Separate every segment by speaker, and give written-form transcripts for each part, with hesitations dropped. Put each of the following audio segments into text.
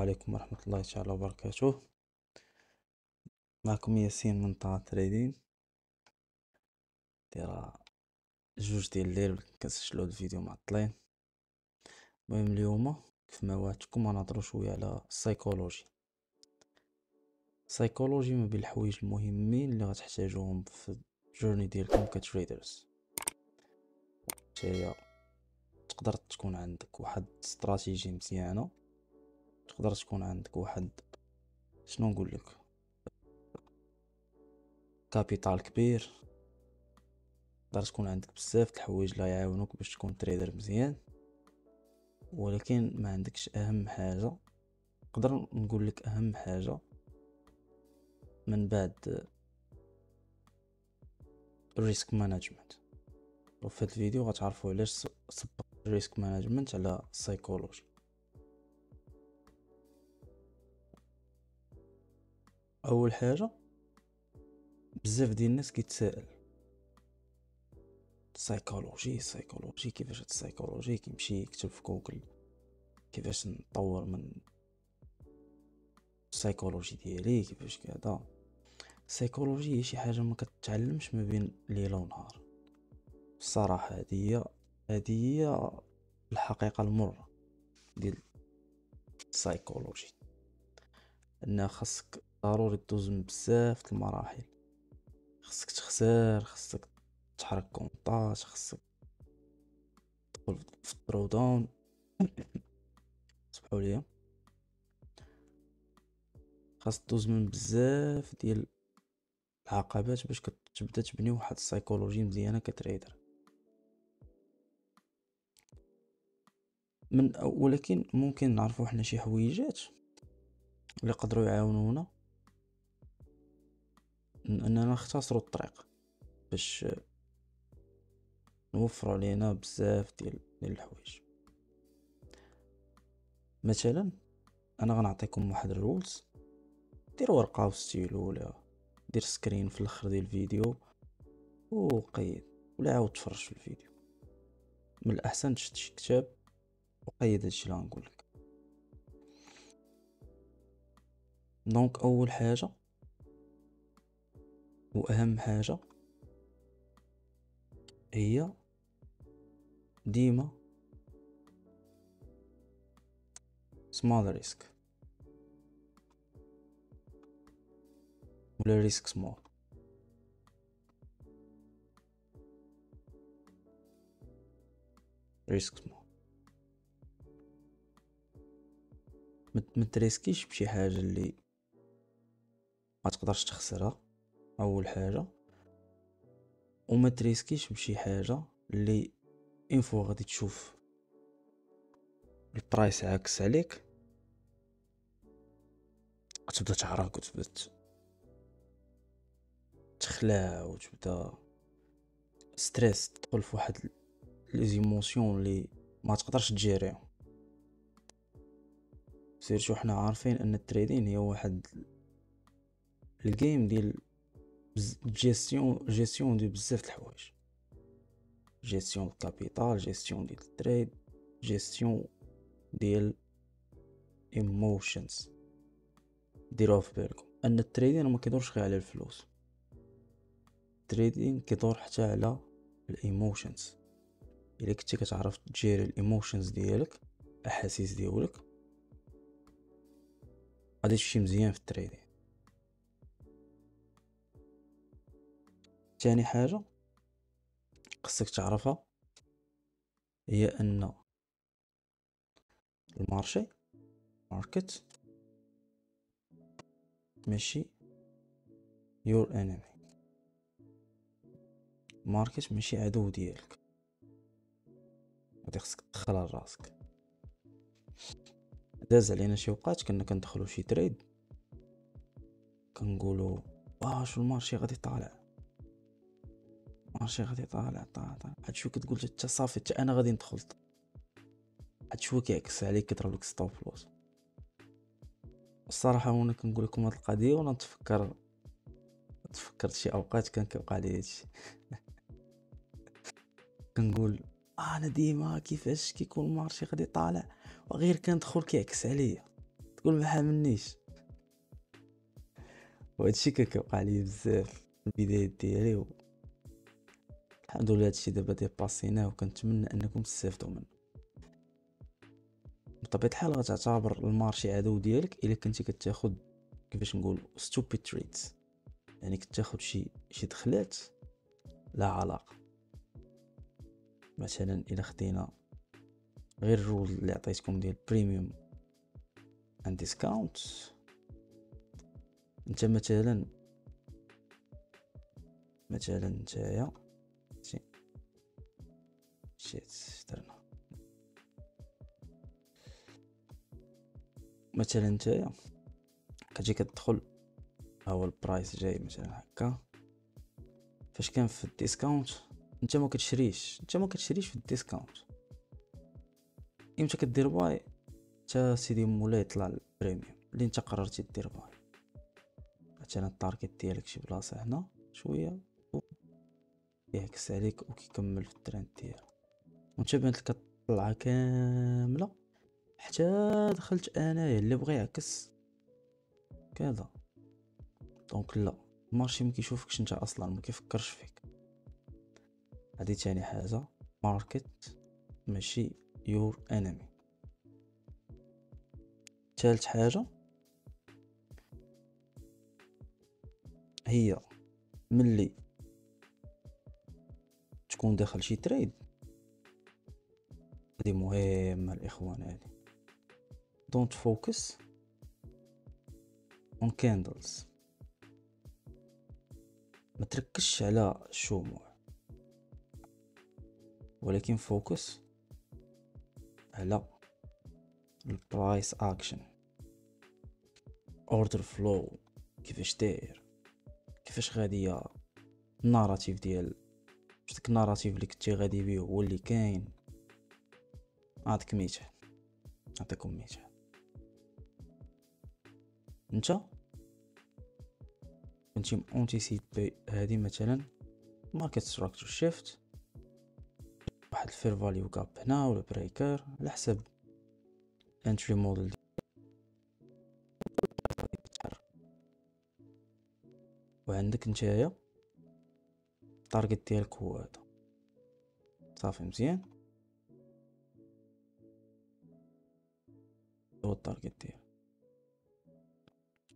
Speaker 1: عليكم ورحمة الله تعالى وبركاته. معكم ياسين من طه تريدين. دايرة جوج ديال الليل كنسجلو هاد الفيديو معطلين. المهم اليوم كيفما وعدتكم غنهضرو شوية على السايكولوجي ما بين الحوايج المهمين اللي غتحتاجوهم في الجورني ديالكم كتريدرز. نتايا تقدر تكون عندك واحد استراتيجي مزيانة، تقدر تكون عندك واحد شنو نقولك كابيتال كبير، تقدر تكون عندك بزاف د الحوايج اللي يعاونوك باش تكون تريدر مزيان، ولكن ما عندكش اهم حاجة. نقدر نقول لك اهم حاجة من بعد الريسك مانجمنت. وفي هذا الفيديو غتعرفوا علاش صبت الريسك مانجمنت على السايكولوجي. اول حاجة، بزاف ديال الناس كيتسائل السايكولوجي كيفاش هاد السايكولوجي كيمشي يكتب في جوجل كيفاش نطور من السايكولوجي ديالي كيفاش كذا. السايكولوجي هي شي حاجة ما كتتعلمش ما بين ليلة ونهار. الصراحة هذه هي الحقيقة المرة ديال السايكولوجي، انها خاصك ضروري تدوز من بزاف د المراحل. خاصك تخسر، خاصك تحرك كونطات، خاصك تدخل في الدرو داون سمحوا لي، خاص تدوز من بزاف ديال العقبات باش تبدا تبني واحد السايكولوجي مزيانه كتريدر. ولكن ممكن نعرفوا حنا شي حويجات اللي يقدروا يعاونونا اننا نختصروا الطريق باش نوفروا علينا بزاف ديال الحوايج. مثلا انا غنعطيكم واحد الرولز، دير ورقه وستيلو ولا دير سكرين في الاخر ديال الفيديو وقيد، ولا عاود تفرج في الفيديو. من الاحسن تشد شي كتاب وقيد هادشي اللي غنقولك. دونك اول حاجه واهم حاجه هي ديما سمول ريسك ولا ريسك سمول. ريسك سمول، متريسكيش بشي حاجه اللي ما تقدرش تخسرها اول حاجه، وما تريسكيش بشي حاجه اللي انفو غادي تشوف البرايس عاكس عليك وتبدا تعرق وتبدا تخلع وتبدا ستريس، تدخل في واحد ليزيموسيون اللي ما تقدرش تجيريهم. سيرتو حنا عارفين ان التريدين هي واحد الجيم ديال جيستيون ديال بزاف د الحوايج، جيستيون الكابيتال، جيستيون ديال التريد، جيستيون ديال ايموشنز. ديروها في بالكم ان التريدين ما كيدورش غير على الفلوس، التريدين كيدور حتى على الايموشنز. الا كنتي كتعرف تجيري الايموشنز ديالك، الاحاسيس ديالك، غادي تمشي مزيان في التريدين. ثاني حاجه خصك تعرفها هي ان الماركت ماشي your enemy. الماركت ماشي عدو ديالك، غادي خصك تدخلها لراسك. داز علينا شي وقت كنا كندخلو شي تريد كنقولوا شو المارشي غادي طالع، طالع حد شو كتقول حتى صافي حتى انا غادي ندخل، حد شو كيعكس عليك كيضرب لك ستوب لوس. الصراحه وانا كنقول لكم هاد القضيه وانا تفكرت شي اوقات كان كيوقع لي هادشي كنقول انا ديما كيفاش كيكون المارشي غادي طالع وغير كندخل كيعكس عليا. تقول ما حاملنيش. وهادشي كان كيوقع لي بزاف في البدايات ديالي، الحمد لله هادشي دابا ديباسيناه، وكنتمنى انكم تستافدوا منه. بطبيعه الحال غتعتبر المارشي عدو ديالك الا كنتي كتاخد كيفاش نقول stupid traits، يعني كتاخد شي دخلات لا علاقه. مثلا الا خدينا غير الرول اللي عطيتكم ديال بريميوم اند ديسكاونت، انت مثلا نتايا شيت درنا مثلا نتايا كتجي كتدخل، هو البرايس جاي مثلا هكا، فاش كان في الديسكاونت انت ما كتشريش في الديسكاونت، امتى كدير باي تا سيدي مولاي يطلع البريميوم اللي انت قررتي دير باي. مثلا التارجت ديالك شي بلاصه هنا شويه يعكس عليك وكيكمل في الترند ديالو، وانت بانت لك الطلعه كامله حتى دخلت انايا اللي بغى يعكس كذا. دونك لا، المارشي ما كيشوفكش انت اصلا، ما كيفكرش فيك. هذه تاني حاجه، ماركت ماشي يور انمي. ثالث حاجه هي ملي تكون داخل شي تريد، هذه مهمه الاخوان، هذه don't focus on candles، ما تركزش على الشموع، ولكن فوكس على البرايس اكشن، اوردر فلو، كيفاش داير، كيفاش غادي الناراتيف ديال، واش داك الناراتيف اللي كنتي غادي بيه هو اللي كاين. نعطيكم مثال، انت كنتي اونتيسيبي هادي مثلا ماركت ستراكشر شيفت، واحد الفير فاليو كاب هنا ولا بريكر على حسب انتري موديل ديال، وعندك نتايا التارجت ديالك هو هذا، صافي مزيان، هو التارجت ديالك،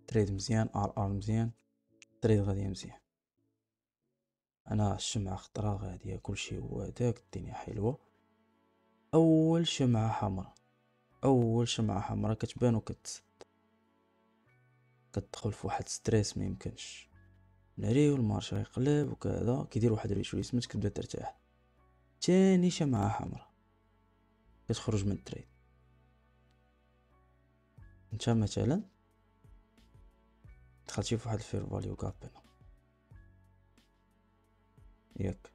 Speaker 1: تريد مزيان، ار مزيان، تريد غادي مزيان، انا الشمعة خضرا غادية كلشي هو هداك، الدنيا حلوة. اول شمعة حمراء كتبان كتدخل في واحد ستريس ما يمكنش، ناري والمارشا يقلب وكذا، كيدير واحد ريتريسمنت، كتبدا ترتاح. تاني شمعة حمراء كتخرج من التريد. انت مثلا دخلتي في واحد الفير فاليو كاب هنا ياك،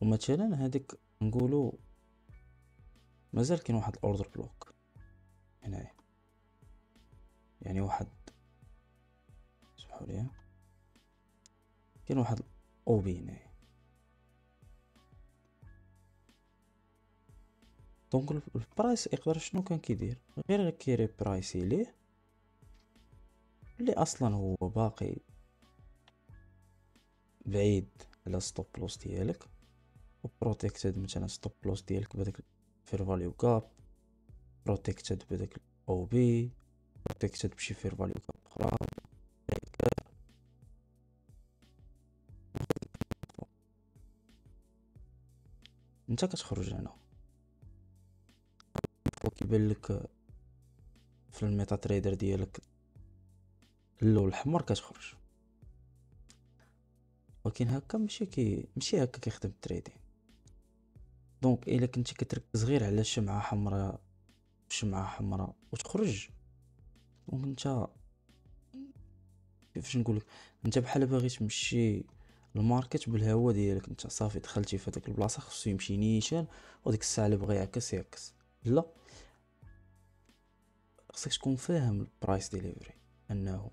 Speaker 1: ومثلا هذيك نقولوا مازال كاين واحد الاوردر بلوك هنايا، يعني واحد، سمحوا لي، كاين واحد او بي هنايا. دونك البرايس يقدر شنو كان كيدير، غير كيري برايسي ليه اللي اصلا هو باقي بعيد على ستوب لوس ديالك، وبروتيكتد مثلا ستوب لوس ديالك بداك فير فاليو كاب، بروتيكتد بداك او بي، بروتيكتد بشي فير فاليو كاب اخرى. انت كتخرج هنا وكيبان لك في الميتا تريدر ديالك اللون الاحمر كتخرج، ولكن هكا ماشي هكا كيخدم التريدين. دونك الا كنتي كتركز غير على شمعة حمراء وتخرج، دونك انت كيفاش نقولك، انت بحال باغي تمشي الماركت بالهوا ديالك، انت صافي دخلتي في هذيك البلاصه خصو يمشي نيشان، وديك الساعه اللي بغى يعكس. لا، خصك تكون فاهم البرايس ديليفري، انه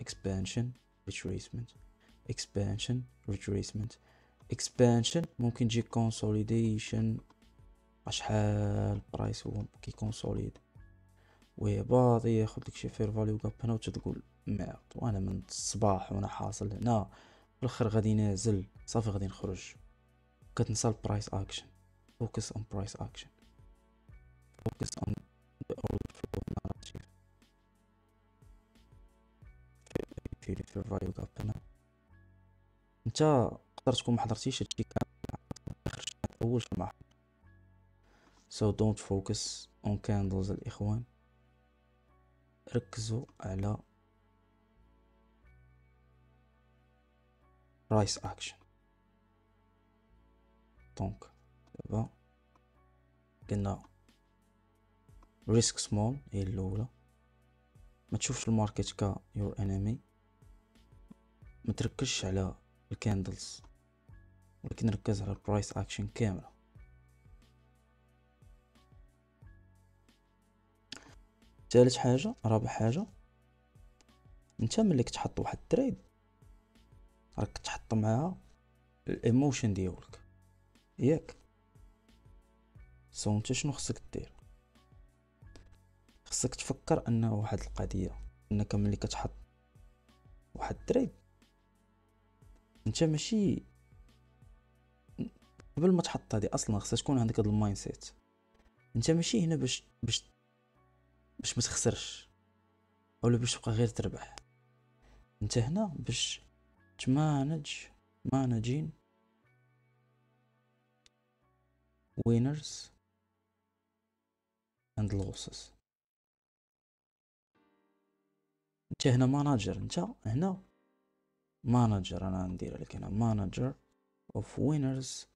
Speaker 1: expansion retracement expansion retracement expansion، ممكن تجي consolidation شحال البرايس هو كيكونسوليد ويهبط ياخد لك شي فير فاليو جاب هنا وتتقول ميرد وانا من الصباح وانا حاصل هنا في الاخر غادي نازل صافي غادي نخرج. كتنسى البرايس اكشن. focus on price action. focus on the order flow narrative. في fair value gap هنا انت تقدر تكون محضرتيش هادشي كامل اخر اول شي so don't focus on candles الاخوان، ركزوا على price action. دونك دابا قلنا risk small هي الاولى، ما تشوفش الماركت ك your enemy، ما تركزش على الكاندلز ولكن ركز على البرايس اكشن كامله. ثالث حاجه رابع حاجه، انت ملي كتحط واحد التريد راك تحط معاها الايموشن ديالك ياك. سو انت شنو خصك دير؟ خصك تفكر ان واحد القضيه انك ملي كتحط واحد التريد انت ماشي قبل ما تحط هذه اصلا خصها تكون عندك هذا المايند سيت. انت ماشي هنا باش ما تخسرش ولا باش تبقى غير تربح، انت هنا باش مانجين winners and losses. انت هنا ماناجر، انت هنا ماناجر، انا ندير لك هنا ماناجر of winners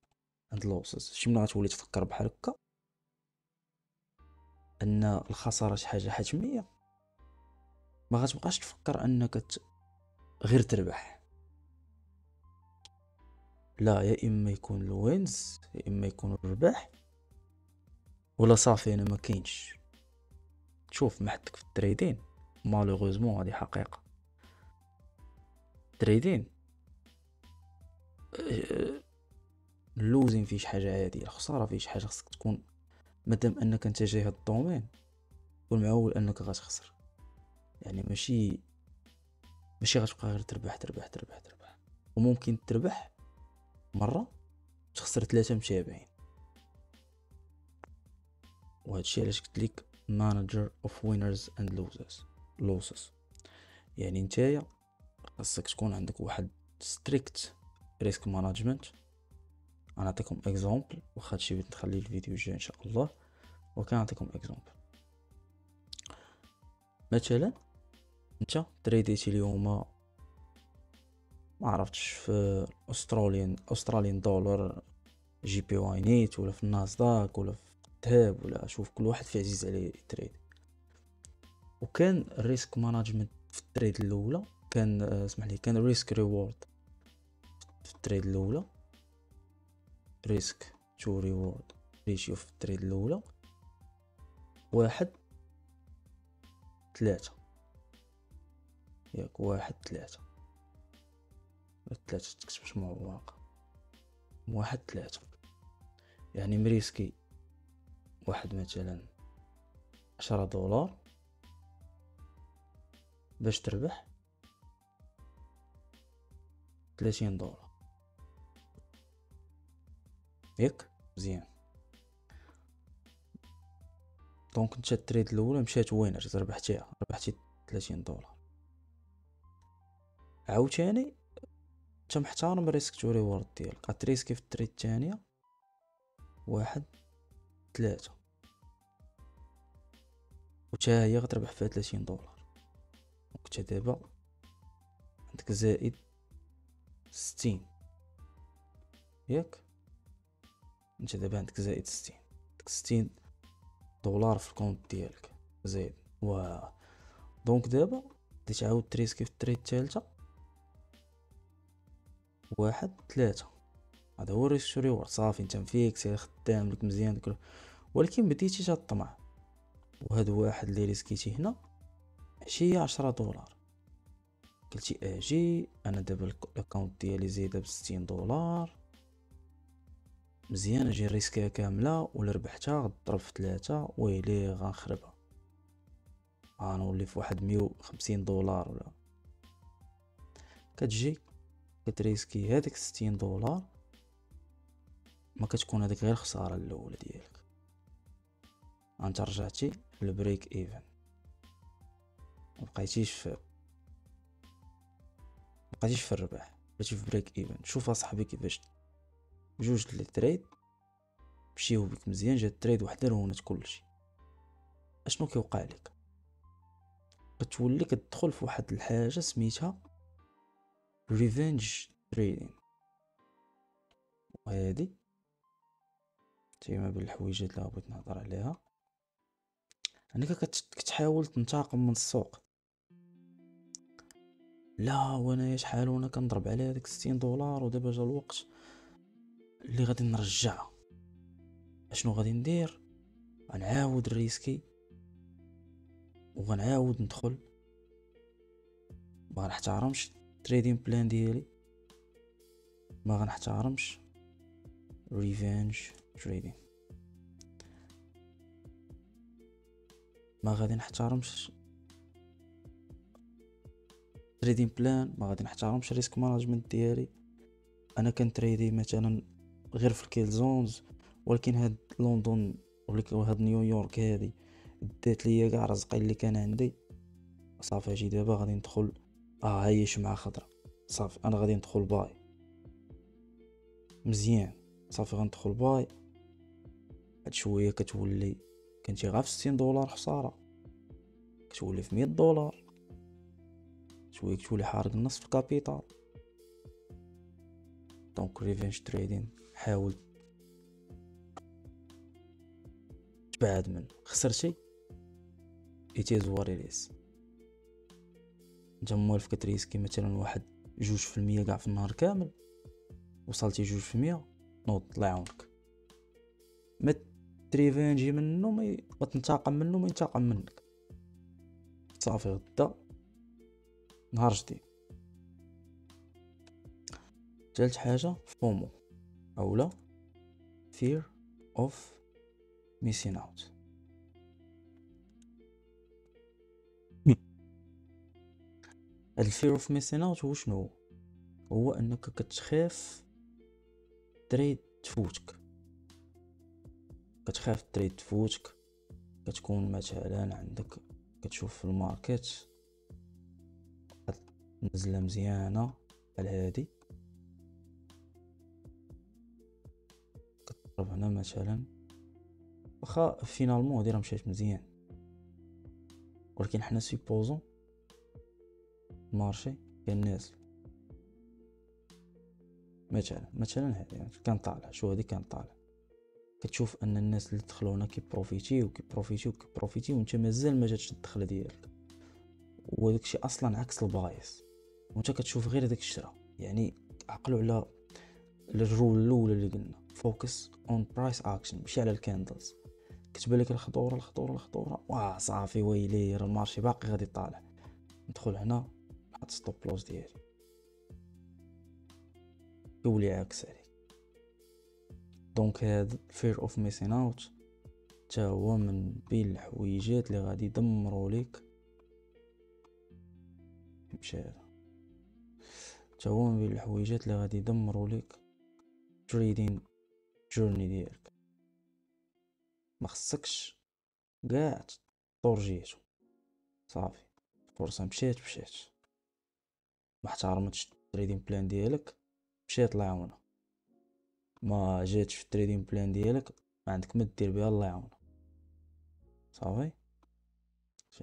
Speaker 1: and losses. شي ملي غتولي تفكر بحال هكا ان الخساره شي حاجه حتميه، ما غتبقاش تفكر انك غير تربح، لا، يا اما يكون الوينز يا اما يكون الربح ولا صافي انا ما كاينش. شوف محدك في التريدين مالوغوزمون هذه حقيقه، التريدين اللوزين فيه شي حاجه عاديه، الخساره فيه شي حاجه خصك تكون مادام انك انت جاي هاد الدومين كون معول انك غتخسر. يعني ماشي غتبقى غير تربح تربح تربح تربح، وممكن تربح مره تخسر 3 متابعين. وهادشي علاش قلت لك manager of winners and losses. يعني نتايا خاصك تكون عندك واحد strict risk management. انا نعطيكم اكزامبل، واخا هادشي بغيت نخلي الفيديو الجاي ان شاء الله وكنعطيكم اكزامبل. مثلا انت تريديتي اليوم ما عرفتش في استراليان دولار جي بي واي نيت ولا في الناسداك ولا في الذهب ولا شوف كل واحد في عزيز عليه تريد. وكان الريسك مانجمنت في التريد الاولى كان اسمح لي كان ريسك ريورد في التريد الاولى، ريسك تو ريورد ريشيو في التريد الاولى 1:3 ياك 1:3 تكتبش معوقة 1:3. يعني مريسكي واحد مثلا $10 باش تربح $30 ياك مزيان. دونك انت التريد الاولى مشات وينرز ربحتي $30. عاوتاني انت محترم الريسك تو ريورد ديالك، غتريسكي في التريد الثانيه 1:3 وتا هي غتربح فيها $30. دونك انت دابا عندك زائد 60 ياك. انت دابا عندك زائد 60 عندك $60 في الكونت ديالك زائد دونك دابا غادي تعاود تريسكي في التريد الثالثه 1:3. هذا هو الريسك تو ريورد. صافي انت مفيكسي خدام لك مزيان كل، ولكن بديتي تطمع وهذا واحد اللي ريسكيتي هنا ماشي $10. قلتي اجي انا دابا الاكونت ديالي زايده $60 مزيان اجي ريسكيها كامله، ولا ربحتها غضرب في 3 ويلي غنخربها، غنولي في واحد 150 دولار ولا. كتجي كتريسكي هذيك 60 دولار، ما كتكون هذيك غير خساره الاولى ديالك، انت رجعتي للبريك ايفن، ما بقيتيش في الربح، بقيتي في بريك ايفن. شوف اصاحبي كيفاش بجوج لي تريد مشيو بك مزيان، جات تريد وحده رونت كلشي. اشنو كيوقع لك؟ كتولي كتدخل في واحد الحاجه سميتها ريفينج تريدين، وهذه تيما بين الحويجات اللي بغيت نهضر عليها. انك كتحاول تنتقم من السوق. لا وانا شحال وانا كنضرب على هذيك 60 دولار، ودابا جا الوقت اللي غادي نرجع. اشنو غادي ندير؟ غنعاود الريسكي وغنعاود ندخل، ما غنحترمش التريدين بلان ديالي، ما غنحترمش ريفينج تريدين، ما غادي نحترمش تريدين بلان، ما غادي نحترمش ريسك مانجمنت ديالي. انا كنتريدي مثلا غير في الكيلزونز، ولكن هاد لندن وهاد نيويورك هادي دات ليا كاع رزقي اللي كان عندي. صافي اجي دابا غادي ندخل، هايش مع خضرة، صافي انا غادي ندخل باي مزيان، صافي غندخل باي. هاد شويه كتولي كنتي غير في 60 دولار خساره، كتولي في 100 دولار، شويه كتولي حارق النص في الكابيتال. دونك ريفينج تريدين حاول تبعد منه. خسرتي ايتيز واريليس، انت موالف كتريسكي مثلا واحد 2% كاع في النهار كامل، وصلتي 2%، نوض الله يعاونك. ما تريفينجي منه، ما تنتقم منه، ما ينتقم منك. صافي غدا نهار جديد. ثالث حاجه فومو اولا fear of missing out. هاد الفير اوف ميسين اوت هو شنو؟ هو انك كتخاف تريد تفوتك، كتخاف تريد تفوتك. كتكون مثلا عندك كتشوف في الماركت نزله مزيانه بحال هادي، كتضرب هنا مثلا، واخا فينالمون هادي راه مشات مزيان، ولكن حنا سيبوزون المارشي كان نازل مثلا هادي كان طالع، شو هادي كان طالع، كتشوف ان الناس اللي دخلوا هنا كيبروفيتيو وانت مازال ما جاتش الدخله ديالك، وداكشي اصلا عكس البايس، وانت كتشوف غير داك الشرا. يعني عقلوا على الرول الاولى اللي قلنا، فوكس اون برايس اكشن، ماشي على الكاندلز. كتبان لك الخطوره صافي ويلي راه المارشي باقي غادي طالع، ندخل هنا نحط ستوب لوس ديالي، يولي عكس عليك. دونك هاد fear of missing out تا هو من بين الحويجات اللي غادي يدمروا ليك. مشى هذا تا هو من بين الحويجات اللي غادي يدمروا ليك تريدين جورني ديالك. ما خصكش كاع طورجيتو، صافي فرصه مشات، ما احترمتش التريدين بلان ديالك، مشات الله يعاونها. ما جاتش في التريدين بلان ديالك، ما عندك ما دير بها، الله يعاونها. صافي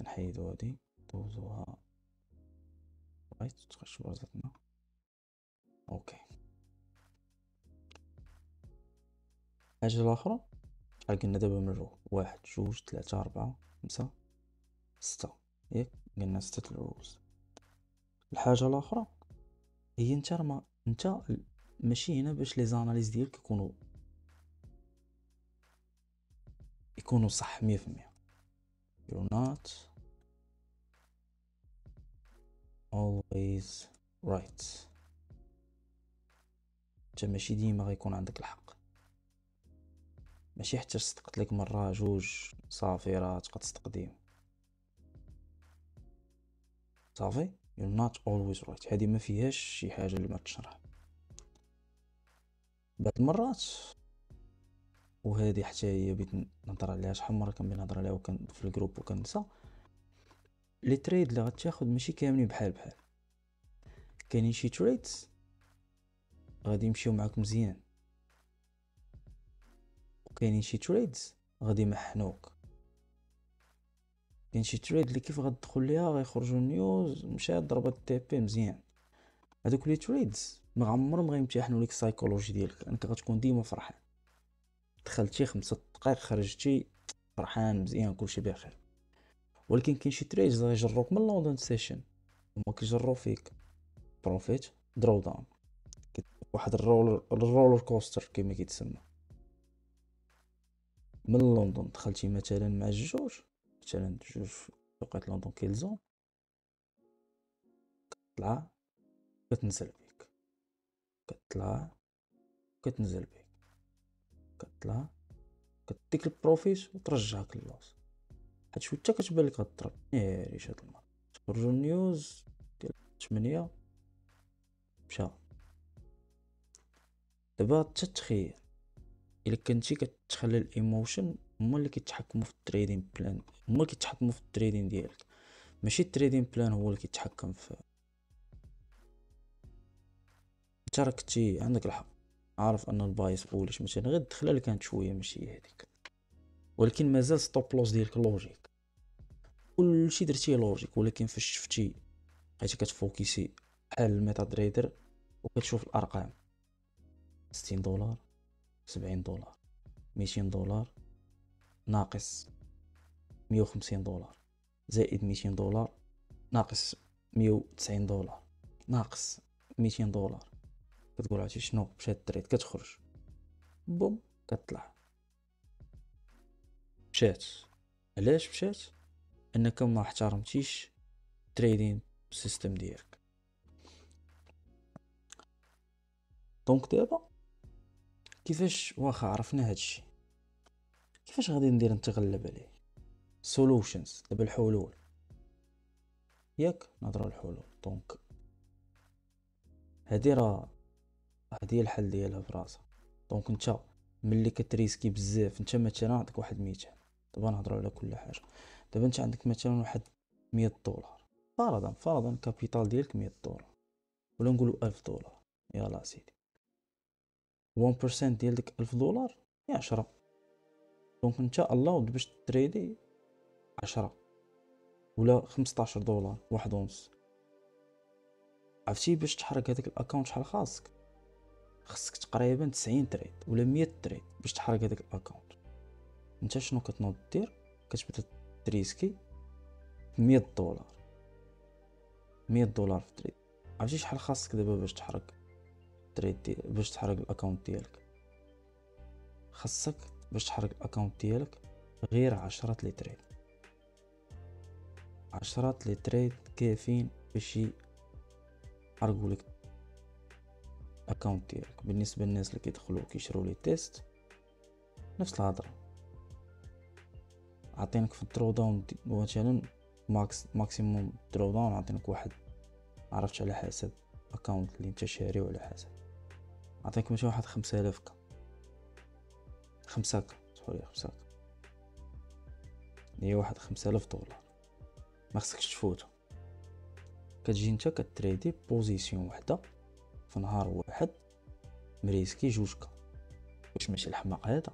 Speaker 1: نحيدو هادي دوزوها رايت، تخش برزتنا. اوكي، الحاجه الاخرى شحال قلنا دابا من رو؟ 1 2 3 4 5 6، ياك قلنا 6 الروز. الحاجه الاخرى هي انت ماشي هنا باش لي زاناليز ديالك يكونوا صح 100%. you're not always right. انت ماشي ديما غيكون عندك الحق. ماشي حتى صدقت لك مره جوج صافي راه تبقى تصدق. صافي you're not always right. هذه ما فيهاش شي حاجه اللي ما تشرح بعض المرات. وهذه حتى هي بغيت نهضر عليها، شحال مره كنبغي نهضر عليها وكان في الجروب وكنسى. لي تريد اللي غتاخد ماشي كاملين بحال كاينين شي تريدز غادي يمشيو معاك مزيان، وكاينين شي تريدز غادي يمحنوك. كاين شي تريد اللي كيف غتدخل ليها غيخرجوا نيوز مشات ضربت تي بي مزيان. هذوك لي تريدز ما عمرهم غيمتحنوا ليك السايكولوجي ديالك، انت غتكون ديما فرحان. دخلتي 5 دقائق خرجتي فرحان مزيان كلشي بخير. ولكن كاين شي تريدز غيجروك من لوندون سيشن هما كيجرو فيك بروفيت درو داون، واحد الرولر كوستر كما كيتسمى. من لندن دخلتي مثلا مع الجوج، مثلا جوج توقيت لندن كيلزون، كطلع كتنزل بيك، كطلع كتنزل بيك، كطلع كديك البروفيت وترجعك للوس. حيت شويه كتبان لك غضرب ناريش هاد المره. تخرجوا النيوز ديال 8 مشى. دابا تتخيل الا كنتي كتخلي الايموشن هما اللي كيتحكموا في التريدين بلان، هما اللي كيتحكموا في التريدين ديالك، ماشي التريدين بلان هو اللي كيتحكم في. انت راك كنتي عندك الحق، عارف ان البايس بوليش مثلا غير الدخله اللي كانت شويه ماشي هذيك، ولكن مازال ستوب لوس ديالك لوجيك، كلشي درتيه لوجيك. ولكن فاش شفتي بقيتي كتفوكيسي بحال الميتا تريدر وكتشوف الارقام، $60 $70 $200 ناقص $150 زائد $200 ناقص $190 ناقص $200، كتقول عرفتي شنو مشى التريد، كتخرج بوم كتطلع مشات. علاش مشات؟ انك ما احترمتيش تريدين سيستم ديالك. دونك دابا كيفاش واخا عرفنا هادشي، كيفاش غادي ندير نتغلب عليه؟ سولوشنز دابا الحلول، ياك نهضروا على الحلول. دونك هادي راه هادي الحل ديالها براسها. دونك انت ملي كتريسكي بزاف، انت مثلا عندك واحد مثال، دابا نهضروا على كل حاجه. دابا انت عندك مثلا واحد $100، فرضا كابيتال ديالك $100 ولا نقولوا $1000. يلا سيدي 1% ديال ديك $1000 هي 10. دونك انت الاود باش تريدي 10 ولا $15 واحد ونص. عرفتي باش تحرك هذاك الاكونت شحال خاصك تقريبا 90 تريد ولا 100 تريد باش تحرك هذاك الاكونت. انت شنو كتنوض دير؟ كتبدا تريسكي $100 $100 في تريد. عرفتي شحال خاصك دابا باش تحرك تريد باش تحرك الاكونت ديالك؟ خاصك باش تحرك الاكونت ديالك غير 10 لي تريد. 10 لي تريد كافيين باش يحرقوا لك الاكونت ديالك. بالنسبه للناس اللي كيدخلوا كيشروا لي تيست نفس الهضره. عطينك في الدرو داون مثلا ماكسيموم درو داون عطينك واحد، عرفت على حسب اكونت اللي انت شاري وعلى حسب. عطينك مثلا واحد 5000 5 سوري 5 هي واحد $5000 ما خصكش تفوتو. كتجي انت كتريدي بوزيسيون وحده في نهار واحد مريسكي جوجكا. واش ماشي الحماق هذا؟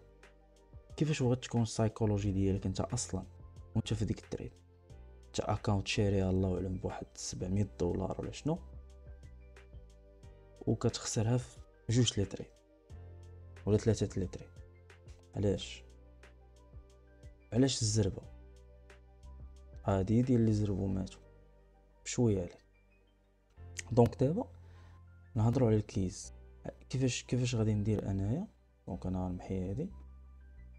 Speaker 1: كيفاش بغات تكون السايكولوجي ديالك انت اصلا وانت في ديك التريد؟ انت اكاونت شاريها الله اعلم بواحد $700 ولا شنو، وكتخسرها في 2 لي تريد ولا 3 لي تريد. علاش الزربه هادي ديال اللي زربوا ماتوا بشويه عليك. دونك دابا نهضروا على الكيز. كيفاش غادي ندير انايا؟ دونك انا غنمحي هادي،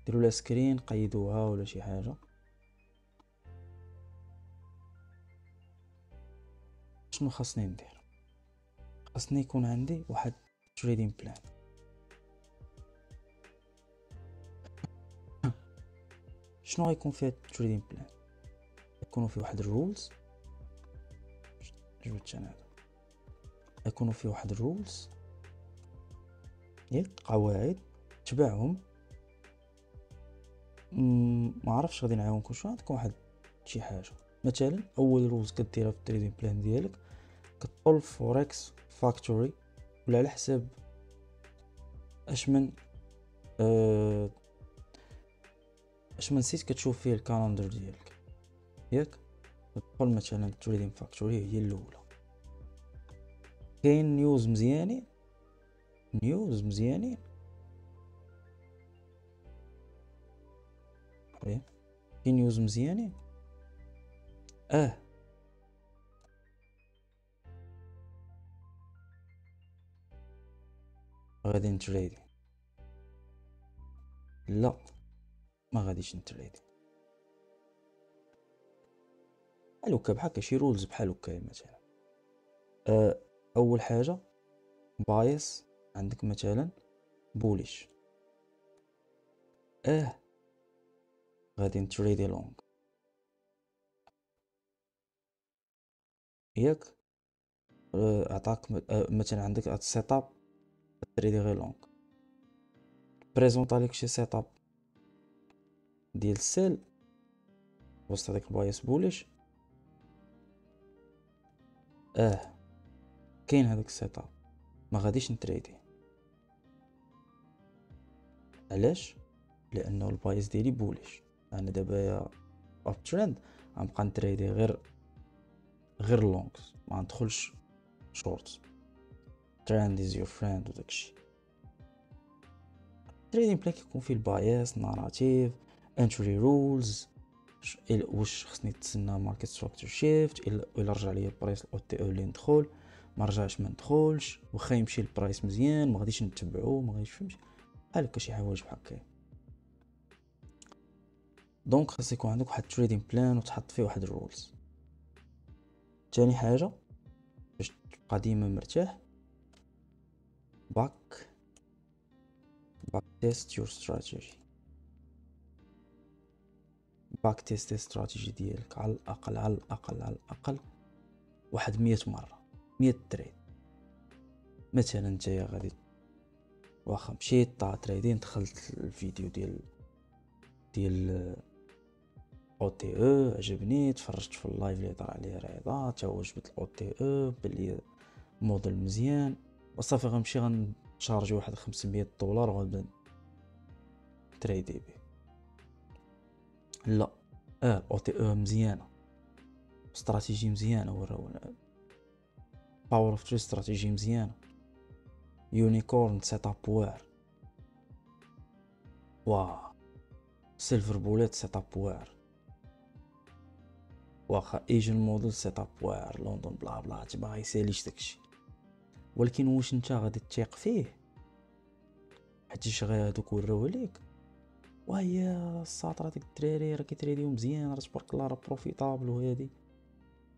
Speaker 1: ديروا لها سكرين قيدوها ولا شي حاجه. شنو خاصني ندير؟ خاصني يكون عندي واحد تريدين بلان. شنو غيكون فيها التريدين بلان؟ يكونوا فيه واحد الرولز، جبت انا هذا، يكونوا فيه واحد الرولز ياك قواعد تبعهم. ما عرفتش غادي نعاونكم شنو تكون واحد شي حاجه. مثلا اول رولز كديرها في التريدين بلان ديالك، كتطل فوركس فاكتوري ولا على حساب اش من اش من سيت كتشوف فيه الكالندر ديالك ياك. تدخل مثلا تريدين فاكتوري هي الاولى، كاين نيوز مزيانين، نيوز مزيانين كاين نيوز مزيانين غادي نتريدي، لا ما غاديش نتريدي. بحال هكا بحال شي رولز بحال هكا. مثلا اول حاجه بايس عندك مثلا بوليش، غادي نتريدي لونغ ياك. عطاك مثلا عندك هاد السيت اب تريدي غير لونغ، بريزونطا لك شي سيت اب ديال السيل وسط هذاك البايس بوليش، كاين هذاك السيت اب ما غاديش نتريدي. علاش؟ لانه البايس ديالي بوليش، انا دابا اب ترند غنبقى نتريدي غير لونغز، ما ندخلش شورتس. ترند از يور فريند وداكشي. تريدين بلان كيكون فيه البايس، ناراتيف، انتري رولز، واش خصني نتسنى ماركت ستراكشر شيفت، الا رجع ليا البرايس الاو تي او اللي ندخل، ما رجعش ما ندخلش، واخا يمشي البرايس مزيان ما غاديش نتبعو، ما غاديش فهمتي بحال هكا شي حوايج بحال هكا. دونك خاص يكون عندك واحد تريدين بلان وتحط فيه واحد الرولز. تاني حاجه باش تبقى ديما مرتاح، باك تيست يور استراتيجي. باك تيست استراتيجي ديالك على الاقل واحد 100 مره، 100 تريد. مثلا نتايا غادي واخا مشيت طا تريدين، دخلت الفيديو ديال او تي او عجبني، تفرجت في اللايف اللي هضر عليه رضا تا هو جبت الاو تي او بلي موديل مزيان، وصافي غنمشي غنشارجي واحد $500 وغنبدا تريدي بيه. لا او تي او مزيانه، استراتيجي مزيانه، وراونا باور اوف تري استراتيجي مزيانه، يونيكورن سيت اب واعر، واه سيلفر بوليت سيت اب واعر، واخا ايجن موديل سيت اب واعر، لندن بلا بلا تبغى يساليش داكشي. ولكن واش نتا غادي تثيق فيه؟ حيت غير هادوك وراو ليك وهي الساطر هذيك الدراري راه كيتريديو مزيان، راه تبارك الله راه بروفيتابل وهادي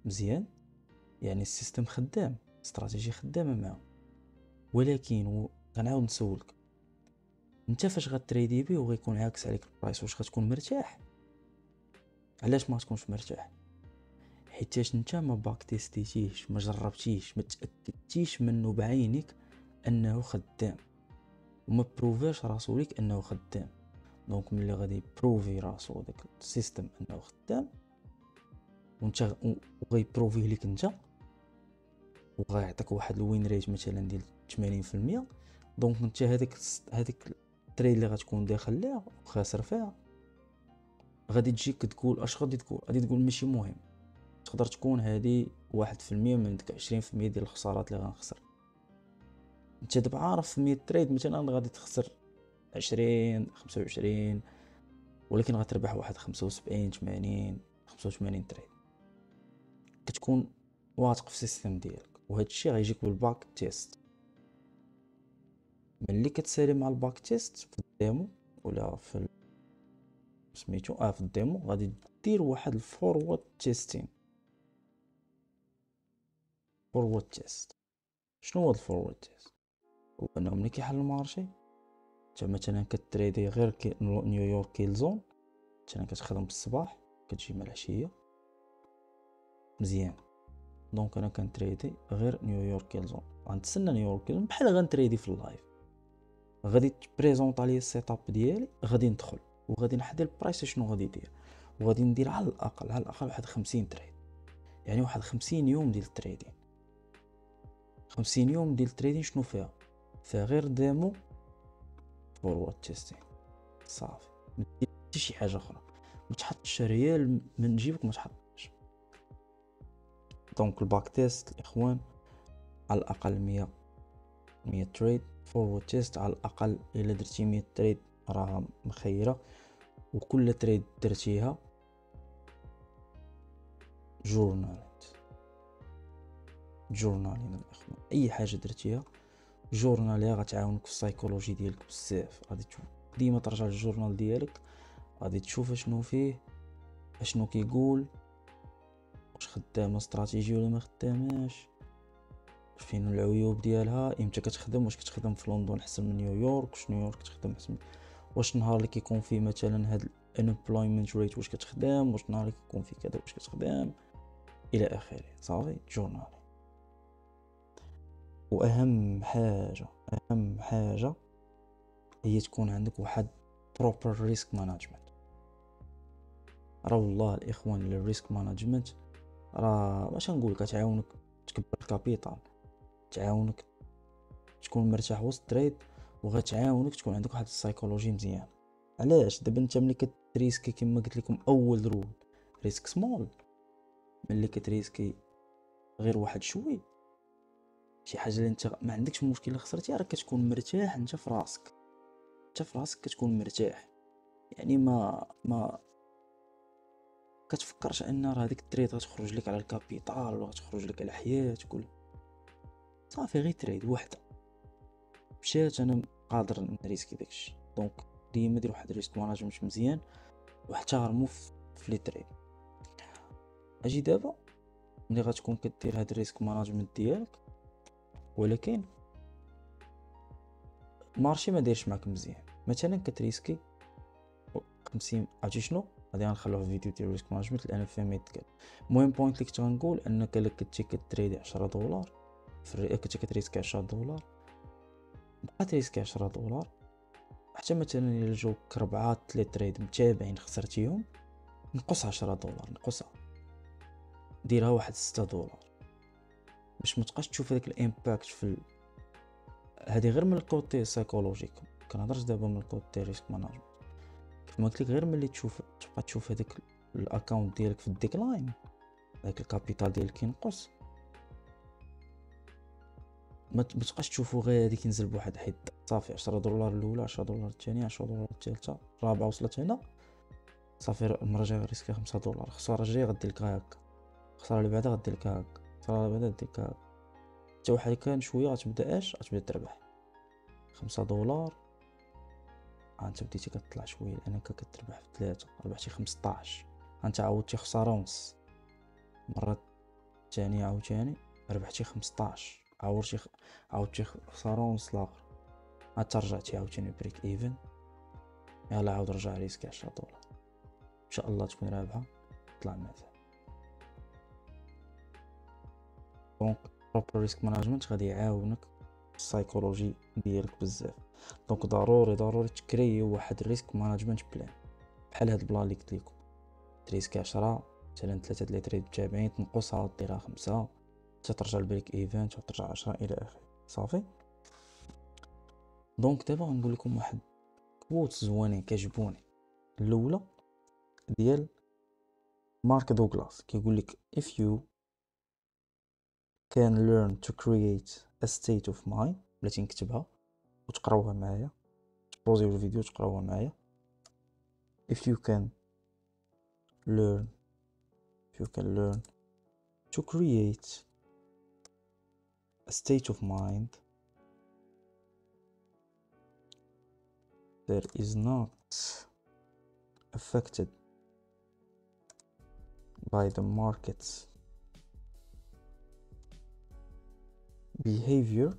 Speaker 1: مزيان، يعني السيستم خدام، استراتيجي خدامه معاهم. ولكن غنعاود نسولك، انت فاش غتريدي بيه وغيكون عاكس عليك البرايس، واش غتكون مرتاح؟ علاش ما تكونش مرتاح؟ حيتاش انت ما باك تيستيتيش، ما جربتيش، ما تاكدتيش منه بعينك انه خدام، وما بروفاش راسو ليك انه خدام. دونك ملي غادي بروفي راسو داك السيستم انه خدام، وانت وغيبروفيه ليك انت، وغيعطيك واحد الوين ريت مثلا ديال 80%، دونك انت هذيك التريد اللي غتكون داخل ليها وخاسر فيها، غادي تجيك تقول اش غادي تقول ماشي مهم، تقدر تكون هذه 1% من ديك 20% ديال الخسارات اللي غنخسر. انت دابا عارف في 100 تريد مثلا غادي تخسر 20 25، ولكن غتربح واحد 75 80 85 تريد. كتكون واثق في السيستم ديالك، وهذا الشيء غيجيك بالباك تيست. ملي كتسالي مع الباك تيست في الديمو ولا في سميتو في الديمو، غادي دير واحد الفورورد تيستين. فورورد تيست شنو هو الفورورد تيست؟ هو انه ملي كيحل المارشي، انت مثلا كتريدي غير نيويورك كيلزون، مثلا كتخدم بالصباح كتجي مع العشيه مزيان. دونك انا كنتريدي غير نيويورك يلزون، غنتسنى نيويورك يلزون بحال غنتريدي في اللايف. غادي تبريزونطا لي السيت اب ديالي، غادي ندخل وغادي نحدد البرايس شنو غادي يدير، وغادي ندير على الاقل واحد 50 تريد، يعني واحد 50 يوم ديال التريدين. 50 يوم ديال التريدين شنو فيها غير ديمو فورورد تيستين صافي، ما دير حتى شي حاجه اخرى، ما تحطش ريال من جيبك، ما تحطش. دونك الباك تيست الاخوان على الاقل 100 تريد فورورد تيست على الاقل. الا درتي 100 تريد راها مخيره، وكل تريد درتيها جورنالين الاخوان، اي حاجه درتيها جورناليا غتعاونك في السايكولوجي ديالك بزاف. غادي تشوف ديما ترجع للجورنال ديالك، غادي تشوف شنو فيه، اشنو كيقول، واش خدامه استراتيجي ولا ما خداماش، فين العيوب ديالها، امتى كتخدم، واش كتخدم في لندن احسن من نيويورك، واش نيويورك تخدم احسن، واش نهار اللي كيكون فيه مثلا هاد الانبلويمنت ريت واش كتخدم، واش نهار اللي كيكون فيه كذا واش كتخدم الى اخره. صافي جورنال. واهم حاجه هي تكون عندك واحد proper risk management. راه والله الاخوان الريسك مانجمنت راه باش نقول كتعاونك تكبر الكابيتال، تعاونك تكون مرتاح وسط تريد، وغتعاونك تكون عندك واحد السايكولوجي مزيان. علاش دابا انت ملي كتريسكي كما قلت لكم اول رول ريسك سمول، ملي كتريسكي غير واحد شوي شي حاجه اللي انت ما عندكش مشكله خسرتيها، راه كتكون مرتاح انت في راسك، كتكون مرتاح، يعني ما كتفكرش ان راه هذيك التريد غتخرج لك على الكابيتال ولا غتخرج لك على حياتك، صافي غير تريد وحده مشات انا قادر نريسكي داكشي. دونك ديما دير واحد الريسك مانجمنت مزيان واحترمو في لي تريد. اجي دابا ملي غتكون كدير هاد الريسك مانجمنت ديالك، ولكن مارشي ما دايرش معاك مزيان، مثلا كتريسكي 50، عرفتي شنو غادي نخلوه في فيديو ديال ريسك مانجمنت لان فيه ما يتقال. المهم بوينت اللي كنت غنقول انك الا كنتي كتريدي $10 كنتي كتريسكي $10 بقى تريسكي $10، حتى مثلا الا جوك 4 لي تريد متابعين خسرتيهم، نقص $10، نقصها ديرها واحد $6 باش ما تبقاش تشوف هذاك الامباكت في هذه غير من الكوتي سايكولوجيك. كنهضرش دابا من الكوتي ريسك مانجمنت، كيف ما قلت لك غير ملي تبقى تشوف هذاك الاكونت ديالك في الديكلاين، داك الكابيتال ديالك كينقص، ما تبقاش تشوفو غير هادي كينزل بواحد حد صافي $10 الاولى، $10 الثانيه، $10 الثالثه، الرابعه وصلت هنا صافي المره الجايه غيريسكي $5، الخساره الجايه غدير لك هكا، الخساره اللي بعدها غدير لك هكا، الخساره اللي بعدها غدير لك هكا، حتى واحد كان شويه غتبدا تربح $5. انت بديتي كتطلع شويه لانك كتربح في 3 ربحتي 15، انت عاودتي خساره ونص، مره الثانيه عاوتاني ربحتي 15، عاودتي خساره ونص لاخر، عاد رجعتي عاوتاني بريك ايفن، يلا عاود رجع ريسكي $10 ان شاء الله تكون رابحه طلع مثلا. دونك بروبر ريسك مانجمنت غادي يعاونك السايكولوجي ديالك بزاف. دونك ضروري تكري واحد الريسك مانجمنت بلان بحال هاد البلان اللي قلت لكم، تريسكي 10 مثلا 3 لي تريد متابعين تنقصها ديرها 5 حتى ترجع البريك ايفنت وترجع 10 الى اخره. صافي. دونك دابا غنقول لكم واحد كوت زوينين كيعجبوني. الاولى ديال مارك دوغلاس كيقول لك if you can learn to create a state of mind، بلاتي نكتبها وتقراوها معايا، تبوزيو الفيديو تقراوها معايا. if you can learn to create a state of mind that is not affected by the market's behavior،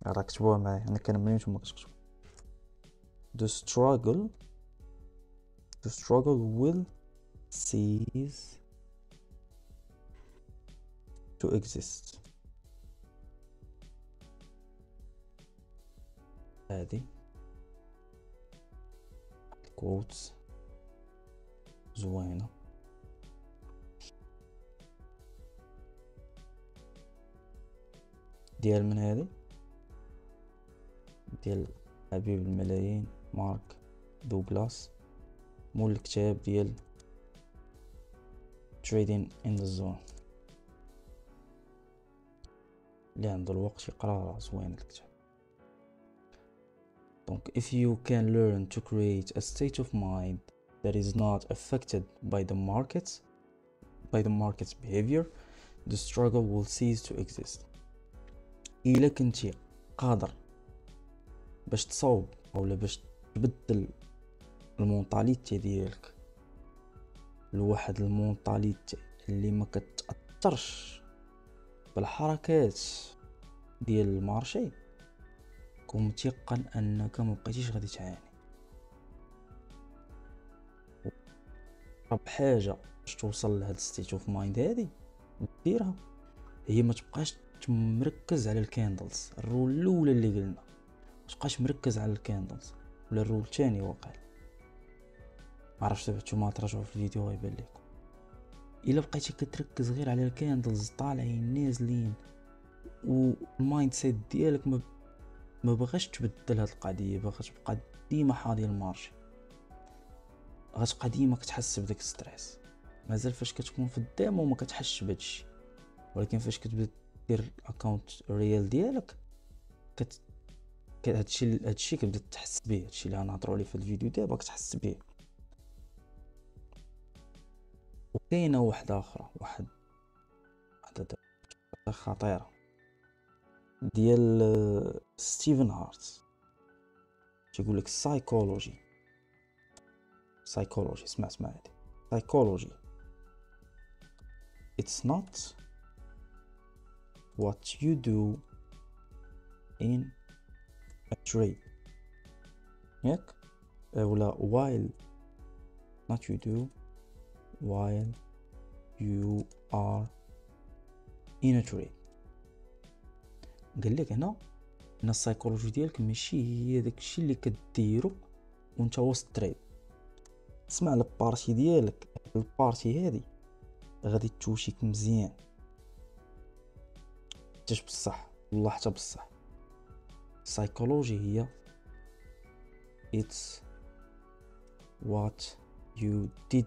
Speaker 1: راه كتبوها معايا انا كنملي نتوما كتكتبوا. the struggle will cease to exist. هذه quotes زوينة. ديال من هذه؟ ديال حبيب الملايين مارك دوغلاس، مول الكتاب ديال Trading in the Zone. اللي عنده الوقت يقرا، زوين الكتاب. Donc if you can learn to create a state of mind that is not affected by the market's behavior, the struggle will cease to exist. إلا كنتي قادر باش تصوب اولا باش تبدل المونطاليتي ديالك لواحد المونطاليتي اللي ما كتأثرش بالحركات ديال المارشي، كون متيقن انك ما بقيتيش غادي تعاني. راه بحاجه باش توصل لهاد ستيت اوف مايند هادي وديرها، هي ما تبقاش مركز على الكاندلز. الرول الاولى اللي قلنا ما تبقاش مركز على الكاندلز، ولا الرول الثاني واقع ما عرفتش تبعتو، ما تراجعوا في الفيديو غيبان لكم. الا بقيتي كتركز غير على الكاندلز طالعين نازلين والمايند سيت ديالك ما بغاش تبدل هاد القضيه، باغا تبقى ديما حاضي المارشي، غتبقى ديما كتحس بداك ستريس. مازال فاش كتكون في الديمو ما كتحسش بهادشي، ولكن فاش كتبدا دير اكونت ريال ديالك هادشي كتبدا تحس به. هادشي اللي غنهضروا عليه في الفيديو دابا كتحس به. وكاينه واحده اخرى، واحده خطيره ديال ستيفن هارت، تيقول لك سايكولوجي. اسمع هادي psychology it's not what you do in a trade، ياك؟ ولا while not you do while you are in a trade. قال لك هنا ان السايكولوجي ديالك ماشي هي داكشي اللي كديرو وانت وسط تريد. اسمع البارتي ديالك، البارتي هادي غادي توشيك مزيان حتى بصح، والله حتى بصح. السايكولوجي هي it's what you did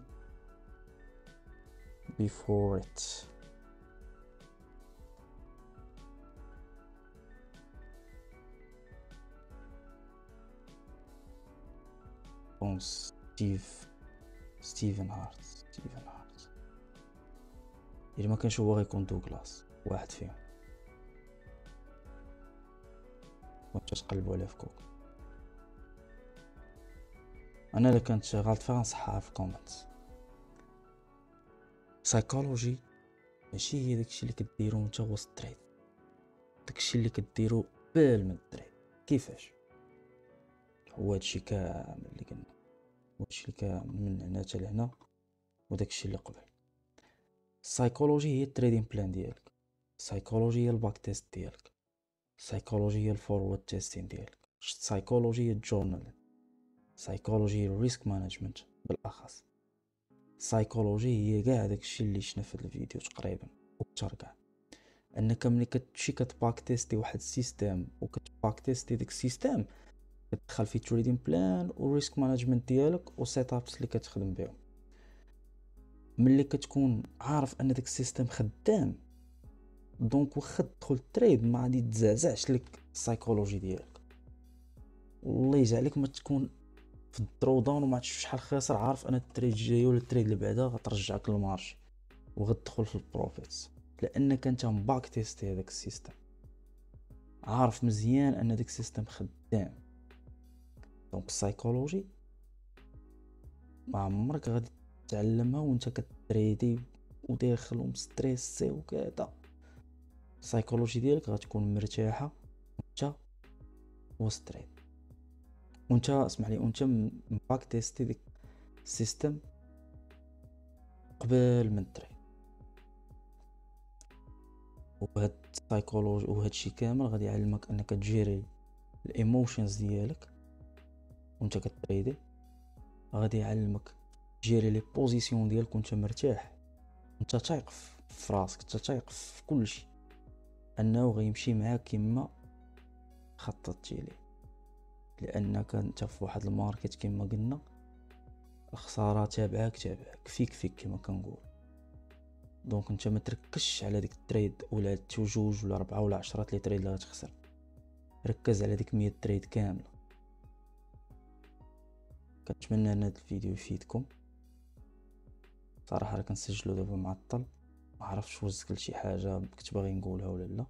Speaker 1: before it. ستيفن هارت. إلا ما كانش هو غيكون دوغلاس، واحد فيهم، وانت تقلبوا عليه في كوك. انا اللي كنت غلط فيها نصحها في كومنتس. سايكولوجي ماشي هي داكشي اللي كديرو انت وسط التريد، داكشي اللي كديرو بال من التريد. كيفاش؟ هو هادشي كامل اللي قلنا، هادشي اللي كامل من هنا حتى لهنا، وداكشي اللي قبل. السايكولوجي هي التريدين بلان ديالك، السايكولوجي هي الباك تيست ديالك، السايكولوجي هي الفورورد تيستين ديالك، السايكولوجي هي الجورنال، السايكولوجي هي الريسك مانجمنت بالاخص. السايكولوجي هي كاع داكشي اللي شفنا في الفيديو تقريبا وكثر كاع. انك ملي كتمشي كتباك تيستي واحد السيستم وكتباك تيستي داك السيستم، كتدخل فيه تريدين بلان وريسك مانجمنت ديالك وسيت ابس اللي كتخدم بهم. ملي كتكون عارف ان داك السيستم خدام، دونك واخا تدخل تريد ما غادي تزعزعش لك السايكولوجي ديالك، والله يجعلك ما تكون في الدرو داون وما تشوف شحال خاسر، عارف ان التريد جاي ولا التريد اللي بعدا غترجعك للمارشي وغتدخل في البروفيتس، لانك انت مباك تيستي هذاك السيستم، عارف مزيان ان داك السيستم خدام. دونك السايكولوجي ما عمرك غادي تعلمها وانت كتريدي وداخل ومستريسي وكذا. السايكولوجي ديالك غتكون مرتاحه وانت وسط تريد، وانت اسمح لي، وانت باك تيستي ديك السيستم قبل من تري. وهاد السايكولوجي وهاد الشي كامل غادي يعلمك انك تجيري الايموشنز ديالك وانت كتريدي، غادي يعلمك تجيري لي بوزيسيون ديالك وانت مرتاح، انت تايق في راسك، انت تايق في كل شيء انه غيمشي معاك كما خططتي ليه. لانك انت في واحد الماركت كما قلنا، الخساره تابعك فيك كما كنقول. دونك انت ما تركزش على ديك التريد ولا هاد جوج ولا 4 ولا 10 لي تريد اللي غتخسر، ركز على ديك 100 تريد كامله. كنتمنى ان هذا الفيديو يفيدكم. صراحه راه كنسجلو دابا معطل، ما عرفتش واش ذكرت شي حاجه كنت باغي نقولها ولا لا،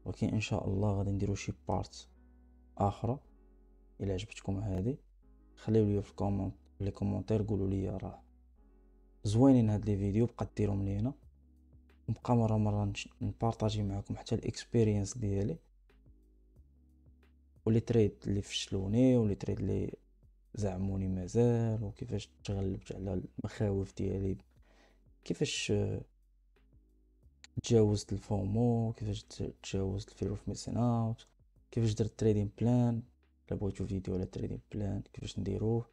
Speaker 1: ولكن ان شاء الله غادي نديرو شي بارت اخرى. الا عجبتكم هذه خليو لي في لي كومونتير، قولوا لي راه زوينين هاد لي فيديو، بقى ديرهم لينا، ونبقى مره نبارطاجي معكم حتى الاكسبيرينس ديالي، ولي تريد اللي فشلوني ولي تريد اللي زعموني مازال، وكيفاش تغلبت على المخاوف ديالي، كيفاش تجاوزت الفومو، كيفاش تجاوزت الفير اوف ميسين اوت، كيفاش درت تريدين بلان. الا بغيتو فيديو على تريدين بلان كيفاش نديروه.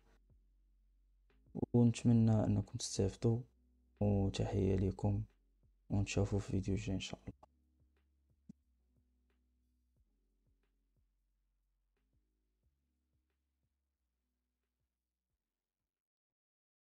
Speaker 1: ونتمنى انكم تستافدوا، وتحية لكم، ونتشافوا في فيديو جاي ان شاء الله.